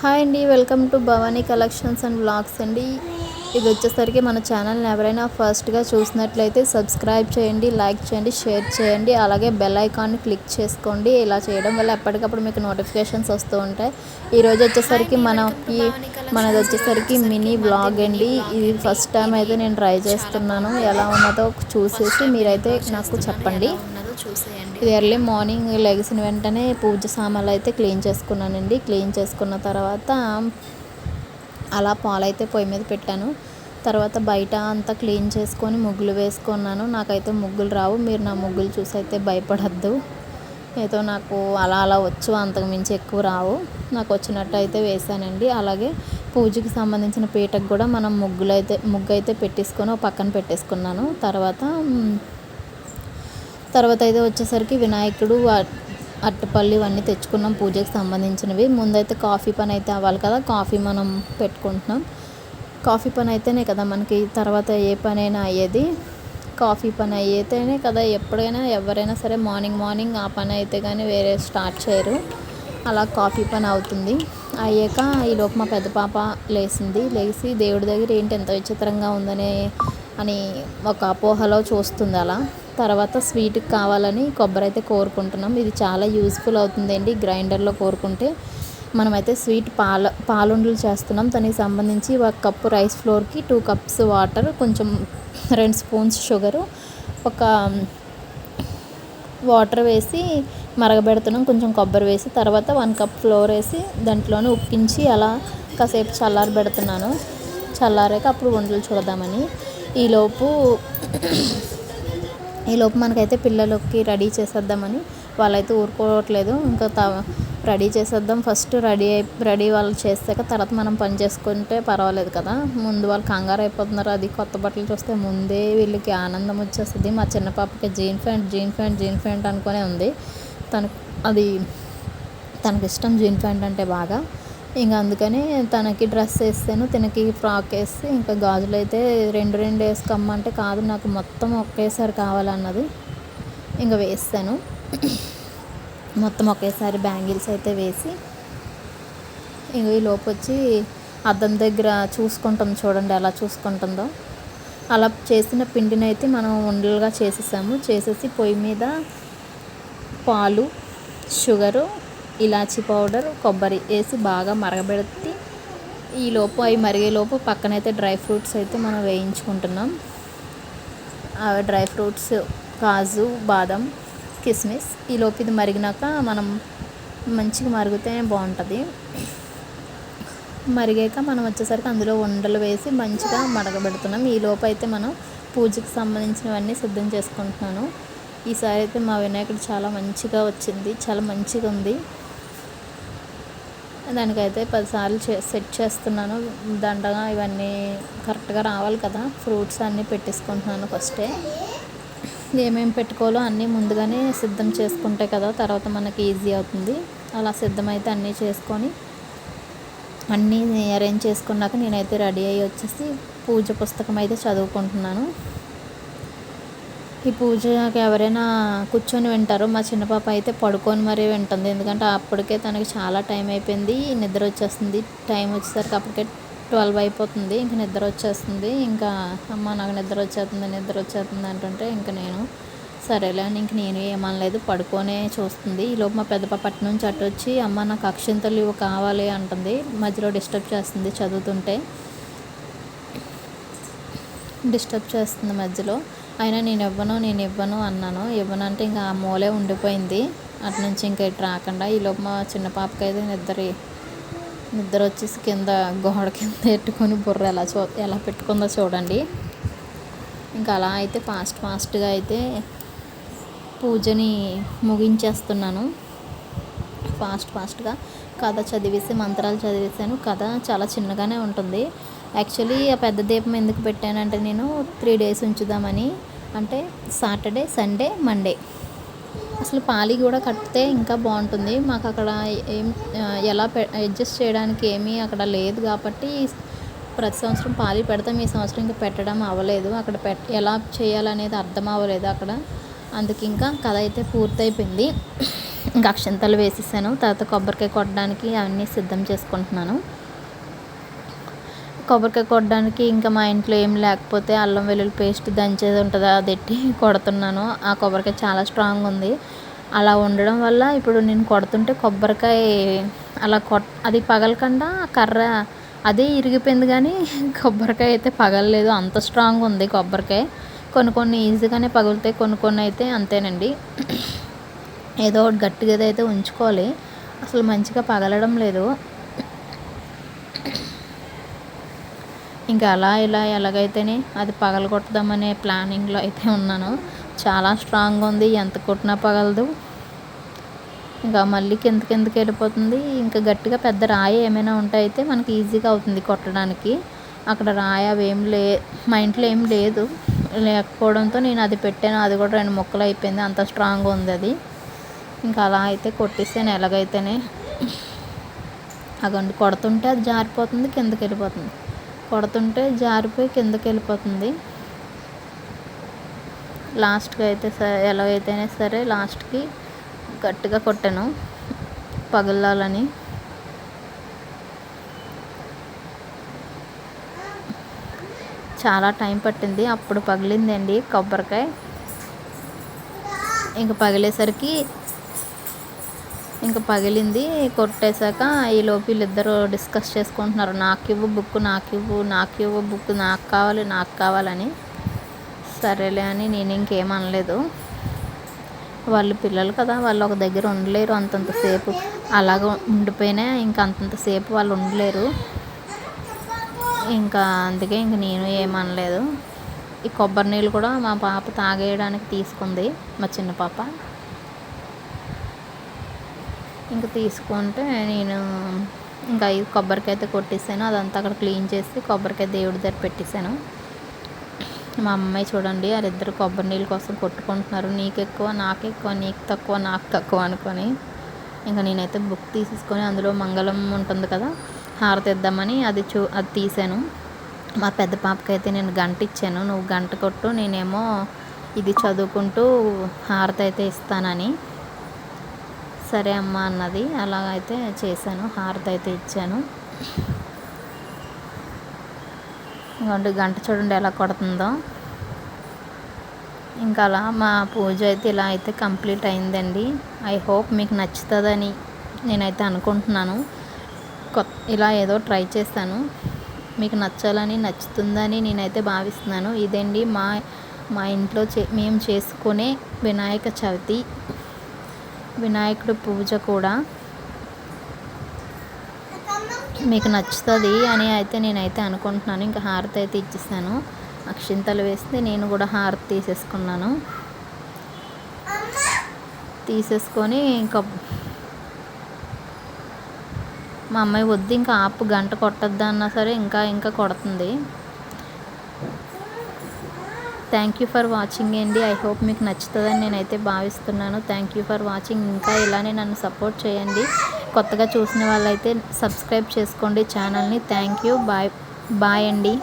Hi అండి, welcome to Bhavani collections and vlogs అండి. ఇది వచ్చేసరికి మన ఛానల్ని ఎవరైనా ఫస్ట్గా చూసినట్లయితే సబ్స్క్రైబ్ చేయండి, లైక్ చేయండి, షేర్ చేయండి. అలాగే బెల్ ఐకాన్ని క్లిక్ చేసుకోండి. ఇలా చేయడం వల్ల ఎప్పటికప్పుడు మీకు నోటిఫికేషన్స్ వస్తూ ఉంటాయి. ఈరోజు వచ్చేసరికి మనది వచ్చేసరికి మినీ వ్లాగ్ అండి. ఇది ఫస్ట్ టైం అయితే నేను ట్రై చేస్తున్నాను. ఎలా ఉన్నదో చూసేసి మీరైతే నాకు చెప్పండి. ఇది ఎర్లీ మార్నింగ్ లెగిసిన వెంటనే పూజ సామాన్లు అయితే క్లీన్ చేసుకున్నానండి. క్లీన్ చేసుకున్న తర్వాత అలా పాలైతే పొయ్యి మీద పెట్టాను. తర్వాత బయట అంతా క్లీన్ చేసుకొని ముగ్గులు వేసుకున్నాను. నాకైతే ముగ్గులు రావు. మీరు నా ముగ్గులు చూసి అయితే భయపడద్దు. ఏదో నాకు అలా అలా వచ్చు, అంతకు మించి ఎక్కువ రావు. నాకు వచ్చినట్టు అయితే వేసానండి. అలాగే పూజకి సంబంధించిన పీటకు కూడా మనం ముగ్గు అయితే పెట్టేసుకొని పక్కన పెట్టేసుకున్నాను. తర్వాత అయితే వచ్చేసరికి వినాయకుడు, అరటిపళ్ళు ఇవన్నీ తెచ్చుకున్నాం పూజకి సంబంధించినవి. ముందైతే కాఫీ పని అయితే అవ్వాలి కదా, కాఫీ మనం పెట్టుకుంటున్నాం. కాఫీ పని అయితేనే కదా మనకి తర్వాత ఏ పనైనా అయ్యేది. కాఫీ పని అయితేనే కదా ఎప్పుడైనా ఎవరైనా సరే మార్నింగ్ ఆ పని అయితే కానీ వేరే స్టార్ట్ చేయరు. అలా కాఫీ పని అవుతుంది. అయ్యాక ఈలోపు మా పెద్ద పాప లేచి దేవుడి దగ్గర ఏంటి ఎంత విచిత్రంగా అని ఒక అపోహలో చూస్తుంది. అలా తర్వాత స్వీట్కి కావాలని కొబ్బరి అయితే కోరుకుంటున్నాం. ఇది చాలా యూజ్ఫుల్ అవుతుందండి. గ్రైండర్లో కోరుకుంటే మనమైతే స్వీట్ పాలుండలు చేస్తున్నాం. దానికి సంబంధించి 1 కప్పు రైస్ ఫ్లోర్కి 2 కప్స్ వాటర్, కొంచెం 2 స్పూన్స్ షుగరు, ఒక వాటర్ వేసి మరగబెడుతున్నాం. కొంచెం కొబ్బరి వేసి తర్వాత 1 కప్ ఫ్లోర్ వేసి దాంట్లోనే ఉప్పించి అలా కాసేపు చల్లారబెడుతున్నాను. చల్లారాక అప్పుడు వంటలు చూడదామని. ఈలోపు మనకైతే పిల్లలకి రెడీ చేసేద్దామని వాళ్ళైతే ఊరుకోవట్లేదు. ఇంకా రెడీ చేసేద్దాం. ఫస్ట్ రెడీ వాళ్ళు చేసాక తర్వాత మనం పని చేసుకుంటే పర్వాలేదు కదా. ముందు వాళ్ళు కంగారు అయిపోతున్నారు. అది కొత్త బట్టలు చూస్తే ముందే వీళ్ళకి ఆనందం వచ్చేస్తుంది. మా చిన్న పాపకి జీన్ ప్యాంట్ అనుకునే ఉంది. తనకి ఇష్టం జీన్ ప్యాంట్ అంటే బాగా. ఇంకా అందుకని తనకి డ్రెస్ వేస్తాను, తనకి ఫ్రాక్ వేసి ఇంకా గాజులు అయితే రెండు వేసుకోమంటే కాదు నాకు మొత్తం ఒకేసారి కావాలన్నది. ఇంకా వేస్తాను. మొత్తం ఒకేసారి బ్యాంగిల్స్ అయితే వేసి ఇంక ఈ లోపు వచ్చి అద్దం దగ్గర చూసుకుంటాం. చూడండి ఎలా చూసుకుంటుందో. అలా చేసిన పిండిని అయితే మనం ఉండలుగా చేసేసి పొయ్యి మీద పాలు, షుగరు, ఇలాచీ పౌడర్, కొబ్బరి వేసి బాగా మరగబెట్టి ఈలోపు అవి మరిగేలోపు పక్కనైతే డ్రై ఫ్రూట్స్ అయితే మనం వేయించుకుంటున్నాం. ఆ డ్రై ఫ్రూట్స్ కాజు, బాదం, కిస్మిస్. ఈలోపు ఇది మరిగినాక మనం మంచిగా మరిగితేనే బాగుంటుంది. మరిగాక మనం వచ్చేసరికి అందులో ఉండలు వేసి మంచిగా మరగబెడుతున్నాం. ఈలోపు అయితే మనం పూజకి సంబంధించినవన్నీ సిద్ధం చేసుకుంటున్నాను. ఈసారి అయితే మా వినాయకుడు చాలా మంచిగా వచ్చింది, చాలా మంచిగా ఉంది. దానికైతే 10 సార్లు సెట్ చేస్తున్నాను. దండగా ఇవన్నీ కరెక్ట్గా రావాలి కదా. ఫ్రూట్స్ అన్నీ పెట్టేసుకుంటున్నాను. ఫస్టే ఏమేమి పెట్టుకోవాలో అన్నీ ముందుగానే సిద్ధం చేసుకుంటే కదా తర్వాత మనకి ఈజీ అవుతుంది. అలా సిద్ధమైతే అన్నీ చేసుకొని అన్నీ అరేంజ్ చేసుకున్నాక నేనైతే రెడీ అయ్యి వచ్చేసి పూజ పుస్తకం అయితే చదువుకుంటున్నాను. ఈ పూజకి ఎవరైనా కూర్చొని వింటారు. మా చిన్న పాప అయితే పడుకొని మరీ వింటుంది. ఎందుకంటే అప్పటికే తనకి చాలా టైం అయిపోయింది, నిద్ర వచ్చేస్తుంది. టైం వచ్చేసరికి అప్పటికే 12 అయిపోతుంది. ఇంక నిద్ర వచ్చేస్తుంది. ఇంకా అమ్మ నాకు నిద్ర వచ్చేస్తుంది అంటుంటే ఇంకా నేను సరేలే అని ఇంక నేను ఏమనలేదు, పడుకొనే చూస్తుంది. ఈలోపు మా పెద్ద పాప అటు నుంచి అటు వచ్చి అమ్మ నాకు అక్షింతలు ఇవి కావాలి అంటుంది. మధ్యలో డిస్టర్బ్ చేస్తుంది, చదువుతుంటే డిస్టర్బ్ చేస్తుంది మధ్యలో. అయినా నేను ఇవ్వను అన్నాను. ఇవ్వనంటే ఇంకా ఆ మూలే ఉండిపోయింది. అటు నుంచి ఇంకా ఇటు రాకుండా. ఈలోపు మా చిన్న పాపకి అయితే నిద్ర వచ్చేసి కింద గోడ కింద పెట్టుకొని బుర్ర ఎలా పెట్టుకుందో చూడండి. ఇంకా అలా అయితే ఫాస్ట్గా అయితే పూజని ముగించేస్తున్నాను. ఫాస్ట్గా కథ చదివేసి మంత్రాలు చదివేసాను. కథ చాలా చిన్నగానే ఉంటుంది. యాక్చువల్లీ ఆ పెద్ద దీపం ఎందుకు పెట్టానంటే నేను 3 డేస్ ఉంచుదామని. అంటే సాటర్డే, సండే, మండే. అసలు పాలి కూడా కట్టితే ఇంకా బాగుంటుంది. మాకు అక్కడ ఎలా అడ్జస్ట్ చేయడానికి ఏమీ అక్కడ లేదు కాబట్టి ప్రతి సంవత్సరం పాలి పెడతాం. ఈ సంవత్సరం ఇంకా పెట్టడం అవ్వలేదు. అక్కడ ఎలా చేయాలనేది అర్థం అవ్వలేదు అక్కడ. అందుకు ఇంకా కథ అయితే పూర్తయిపోయింది. ఇంకా అక్షంతలు వేసేసాను. తర్వాత కొబ్బరికాయ కొట్టడానికి అవన్నీ సిద్ధం చేసుకుంటున్నాను. కొబ్బరికాయ కొట్టడానికి ఇంకా మా ఇంట్లో ఏం లేకపోతే అల్లం వెల్లుల్లి పేస్ట్ దంచేది ఉంటుంది, అది ఎట్టి కొడుతున్నాను. ఆ కొబ్బరికాయ చాలా స్ట్రాంగ్ ఉంది. అలా ఉండడం వల్ల ఇప్పుడు నేను కొడుతుంటే కొబ్బరికాయ అలా అది పగలకుండా కర్ర అదే ఇరిగిపోయింది, కానీ కొబ్బరికాయ అయితే పగలలేదు. అంత స్ట్రాంగ్ ఉంది కొబ్బరికాయ. కొన్ని ఈజీగానే పగులుతాయి, కొన్ని అయితే అంతేనండి. ఏదో ఒకటి గట్టిగా అయితే ఉంచుకోవాలి, అసలు మంచిగా పగలడం లేదు. ఇంకా అలా ఇలా ఎలాగైతేనే అది పగలగొట్టదామనే ప్లానింగ్లో అయితే ఉన్నాను. చాలా స్ట్రాంగ్ ఉంది, ఎంత కొట్టినా పగలదు. ఇంకా మళ్ళీ కిందకి వెళ్ళిపోతుంది. ఇంకా గట్టిగా పెద్ద రాయి ఏమైనా ఉంటే అయితే మనకి ఈజీగా అవుతుంది కొట్టడానికి. అక్కడ రాయి అవి మా ఇంట్లో ఏం లేదు, లేకపోవడంతో నేను అది పెట్టాను. అది కూడా 2 ముక్కలు అయిపోయింది, అంత స్ట్రాంగ్ ఉంది అది. ఇంకా అలా అయితే కొట్టేసాను ఎలాగైతేనే. అగండి కొడుతుంటే అది జారిపోతుంది, కిందకి వెళ్ళిపోతుంది. కొడుతుంటే జారిపోయి కిందకి వెళ్ళిపోతుంది. లాస్ట్కి అయితే ఎలాగైతేనే సరే లాస్ట్కి గట్టిగా కొట్టాను పగలాలని. చాలా టైం పట్టింది, అప్పుడు పగిలిందండి కొబ్బరికాయ. ఇంకా పగిలేసరికి ఇంకా పగిలింది. కొట్టేశాక ఈలోపు వీళ్ళిద్దరూ డిస్కస్ చేసుకుంటున్నారు, నాకు ఇవ్వు బుక్, నాకు ఇవ్వు బుక్, నాకు కావాలని. సరేలే అని నేను ఇంకేమనలేదు. వాళ్ళు పిల్లలు కదా, వాళ్ళు ఒక దగ్గర ఉండలేరు అంతంతసేపు. అలాగ ఉండిపోయినా ఇంకా అంతంతసేపు వాళ్ళు ఉండలేరు. ఇంకా అందుకే ఇంక నేను ఏమనలేదు. ఈ కొబ్బరి నీళ్ళు కూడా మా పాప తాగేయడానికి తీసుకుంది, మా చిన్న పాప. ఇంకా తీసుకుంటే నేను ఇంకా ఈ కొబ్బరికాయ అయితే కొట్టేసాను. అదంతా అక్కడ క్లీన్ చేసి కొబ్బరికాయ దేవుడి దగ్గర పెట్టేశాను. మా అమ్మాయి చూడండి, వాళ్ళిద్దరు కొబ్బరి నీళ్ళ కోసం కొట్టుకుంటున్నారు. నీకు ఎక్కువ, నాకు ఎక్కువ, నీకు తక్కువ, నాకు తక్కువ అనుకొని. ఇంకా నేనైతే బుక్ తీసేసుకొని అందులో మంగళం ఉంటుంది కదా, హారతి ఇద్దామని అది తీసాను. మా పెద్ద పాపకైతే నేను గంట ఇచ్చాను, నువ్వు గంట కొట్టు, నేనేమో ఇది చదువుకుంటూ హారతి అయితే ఇస్తానని. సరే అమ్మ అన్నది. అలాగైతే చేశాను, హారతి అయితే ఇచ్చాను. ఇంకోటి గంట చూడండి ఎలా కొడుతుందో. ఇంకా అలా మా పూజ అయితే ఇలా అయితే కంప్లీట్ అయిందండి. ఐ హోప్ మీకు నచ్చుతుందని నేనైతే అనుకుంటున్నాను. ఇలా ఏదో ట్రై చేస్తాను, మీకు నచ్చుతుందని నేనైతే భావిస్తున్నాను. ఇదండి మా ఇంట్లో మేము చేసుకునే వినాయక చవితి, వినాయకుడు పూజ కూడా. మీకు నచ్చుతుంది అని అయితే నేనైతే అనుకుంటున్నాను. ఇంకా హారతి అయితే ఇచ్చేసాను, అక్షింతలు వేస్తే నేను కూడా హారతి తీసేసుకొని ఇంకా మా అమ్మాయి వద్దు ఇంకా ఆపు, గంట కొట్టద్దా అన్నా సరే ఇంకా కొడుతుంది. థ్యాంక్ యూ ఫర్ వాచింగ్ అండి. ఐ హోప్ మీకు నచ్చుతుందని నేనైతే భావిస్తున్నాను. Thank you for watching. ఇంకా ఇలానే నన్ను సపోర్ట్ చేయండి. కొత్తగా చూసిన వాళ్ళైతే సబ్స్క్రైబ్ చేసుకోండి ఛానల్ని. Thank you. బాయ్ అండి.